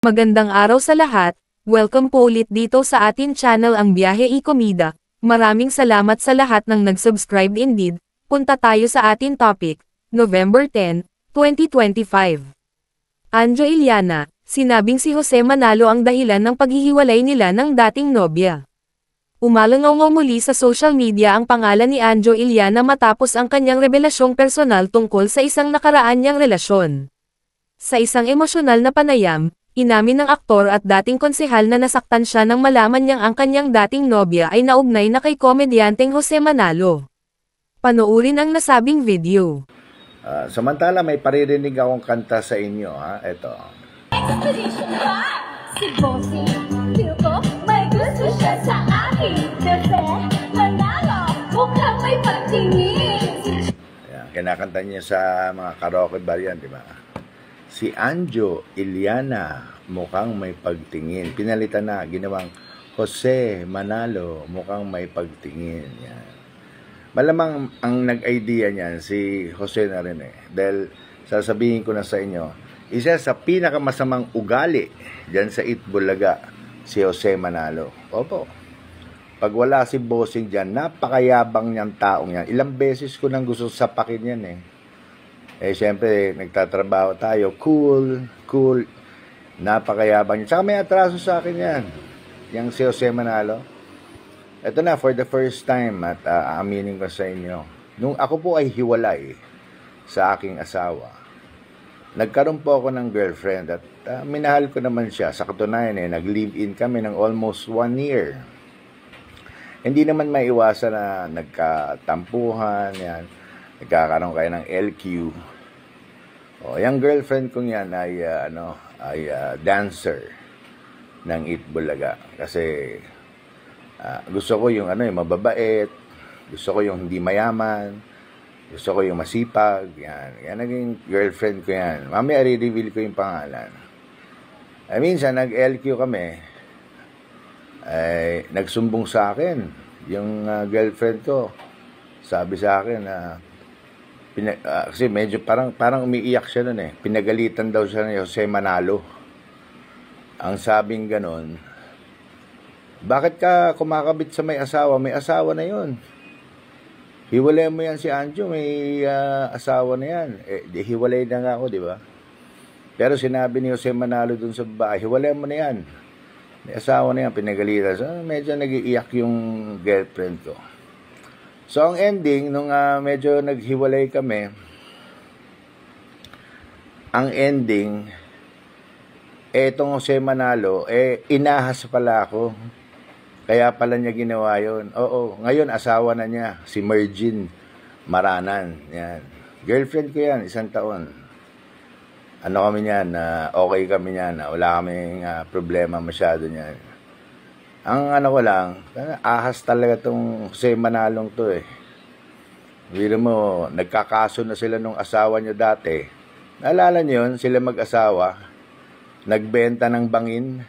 Magandang araw sa lahat, welcome po ulit dito sa atin channel ang Biyahe y Comida. Maraming salamat sa lahat ng nag-subscribe indeed. Punta tayo sa atin topic, November 10, 2025. Anjo Iliana, sinabing si Jose Manalo ang dahilan ng paghihiwalay nila ng dating nobya. Umalangaw muli sa social media ang pangalan ni Anjo Iliana matapos ang kanyang revelasyong personal tungkol sa isang nakaraan niyang relasyon. Sa isang emosyonal na panayam, inamin ng aktor at dating konsehal na nasaktan siya nang malaman niyang ang kanyang dating nobya ay naugnay na kay komedyanteng Jose Manalo. Panoorin ang nasabing video. Samantala may paririnig akong kanta sa inyo, ha? Ito. Expedition ba? Si Bossy, feel ko may gusto siya sa akin. Kasi Manalo, mukhang may pagtingin. Ayan, kinakanta niya sa mga karaoke bar yan, di ba? Si Anjo Iliana, mukhang may pagtingin. Pinalitan na, ginawang Jose Manalo, mukhang may pagtingin. Yan. Malamang ang nag-idea niyan si Jose na rin eh. Dahil sasabihin ko na sa inyo, isa sa pinakamasamang ugali dyan sa Itbulaga, si Jose Manalo. Opo. Pag wala si Bossing dyan, napakayabang niyang taong yan. Ilang beses ko nang gusto sapakin yan eh. Siyempre, nagtatrabaho tayo. Cool. Napakayabang niya. Tsaka may atraso sa akin yan. Yang si Jose Manalo. Ito na, for the first time, at aaminin ko sa inyo. Nung ako po ay hiwalay sa aking asawa, nagkaroon po ako ng girlfriend at minahal ko naman siya. Sa katunayan, nag-live-in kami ng almost 1 year. Hindi naman maiwasan na nagkatampuhan, yan. Nagkakaroon kayo ng LQ. Yung girlfriend kong yan ay dancer ng Itbulaga. Kasi gusto ko yung mababait, gusto ko yung hindi mayaman, gusto ko yung masipag. Yan naging girlfriend ko yan. Mamaya i-reveal ko yung pangalan. Minsan nag-LQ kami, ay nagsumbong sa akin yung girlfriend ko. Sabi sa akin na kasi medyo parang umiiyak siya nun eh. Pinagalitan daw siya ni Jose Manalo. Ang sabing ganon, bakit ka kumakabit sa may asawa? May asawa na yun. Hiwalay mo yan si Anjo, may asawa na yan. Di hiwalay na nga ako, di ba? Pero sinabi ni Jose Manalo dun sa babae, hiwalay mo na yan. May asawa na yan, pinagalitan. So, medyo nag-iiyak yung girlfriend ko. So, ang ending, nung medyo naghiwalay kami, ang ending, etong Jose Manalo, inahas pala ako. Kaya pala niya ginawa yun. Oo, ngayon asawa na niya, si Mergin Maranan. Yan. Girlfriend ko yan, 1 taon. Ano kami niyan, okay kami niyan, wala kaming problema masyado niyan. Ang ko lang, ahas talaga tong Jose Manalong to eh. Biro mo, nagkakaso na sila nung asawa niya dati. Naalala niyo yun, sila mag-asawa, nagbenta ng bangin.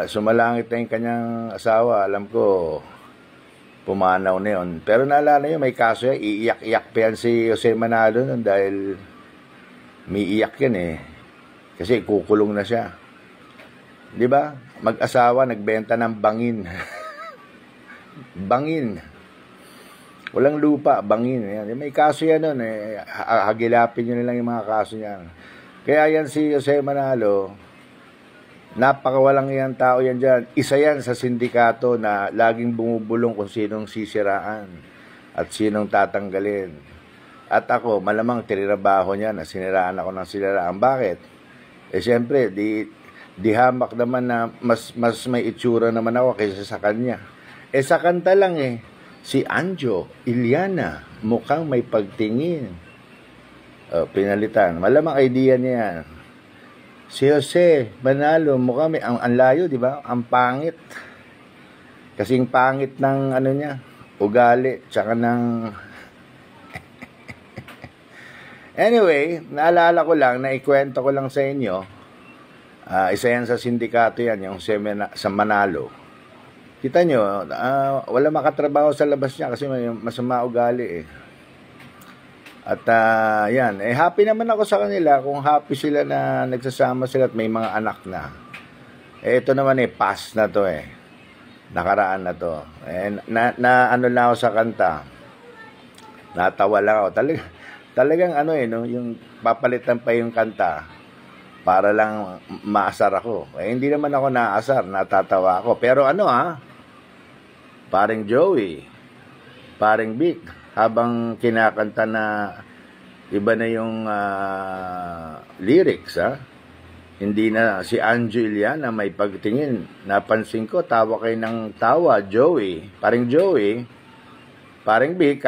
Sumalangit na yung kanyang asawa, alam ko, pumanaw na yun. Pero naalala niyo, may kaso yan, iiyak-iyak pa yan si Jose Manalo nun dahil may iyak yan eh. Kasi kukulong na siya. Di ba? Mag-asawa, nagbenta ng bangin. Bangin. Walang lupa, bangin. Yan. May kaso yan nun. Hagilapin nyo nilang yung mga kaso niyan. Kaya yan si Jose Manalo, napakawalang yan tao yan dyan. Isa yan sa sindikato na laging bumubulong kung sinong sisiraan at sinong tatanggalin. At ako, malamang tinitrabaho niya na siniraan ako ng siniraan. Bakit? Siyempre, di hamak naman na mas may itsura naman ako kaysa sa kanya. Sa kanta lang si Anjo Iliana, mukhang may pagtingin. Pinalitan. Malamang idea niya yan. Si Jose Manalo, mukhang may, ang layo, di ba? Ang pangit. Kasing pangit ng niya, ugali, tsaka ng... Anyway, naalala ko lang, naikwento ko lang sa inyo, isa yan sa sindikato yan, yung sa Manalo. Kita nyo, wala makatrabaho sa labas niya kasi may masama ugali eh. At yan, happy naman ako sa kanila kung happy sila na nagsasama sila at may mga anak na. Ito naman past na to nakaraan na to. Na ano lang ako sa kanta. Natawa lang ako. Talagang no, yung papalitan pa yung kanta para lang maasar ako. Hindi naman ako naasar, natatawa ako. Pero paring Joey, paring Vic, habang kinakanta na iba na yung lyrics, hindi na si Anjo Iliana may pagtingin. Napansin ko, tawa kayo ng tawa, Joey. Paring Joey, paring Vic,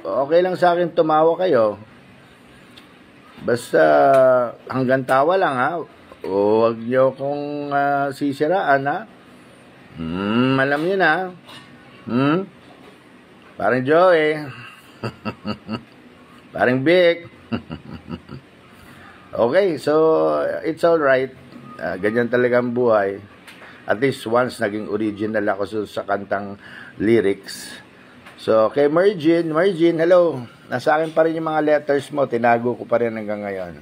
okay lang sa akin tumawa kayo. Basta hanggang tawa lang, huwag nyo kong sisiraan, alam nyo na. Parang Joey. Parang Vic. Okay, so it's alright. Ganyan talaga ang buhay. At least once naging original ako sa kantang lyrics. So, kay Mergin, hello. Nasa akin pa rin yung mga letters mo. Tinago ko pa rin hanggang ngayon.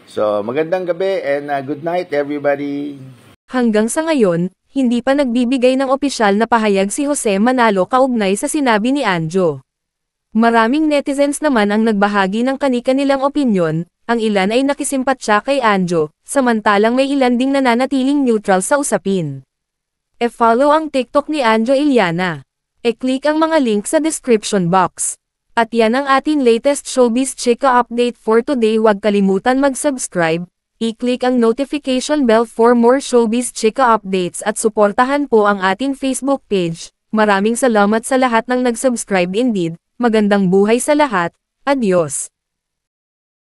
So, magandang gabi and good night everybody. Hanggang sa ngayon, hindi pa nagbibigay ng opisyal na pahayag si Jose Manalo kaugnay sa sinabi ni Anjo. Maraming netizens naman ang nagbahagi ng kani-kanilang opinyon, ang ilan ay nakisimpatya kay Anjo, samantalang may ilan ding nananatiling neutral sa usapin. E-follow ang TikTok ni Anjo Iliana. E-click ang mga link sa description box. At yan ang ating latest showbiz chika update for today. Huwag kalimutan mag-subscribe, i-click ang notification bell for more showbiz chika updates at suportahan po ang ating Facebook page. Maraming salamat sa lahat ng nag-subscribe indeed. Magandang buhay sa lahat. Adios.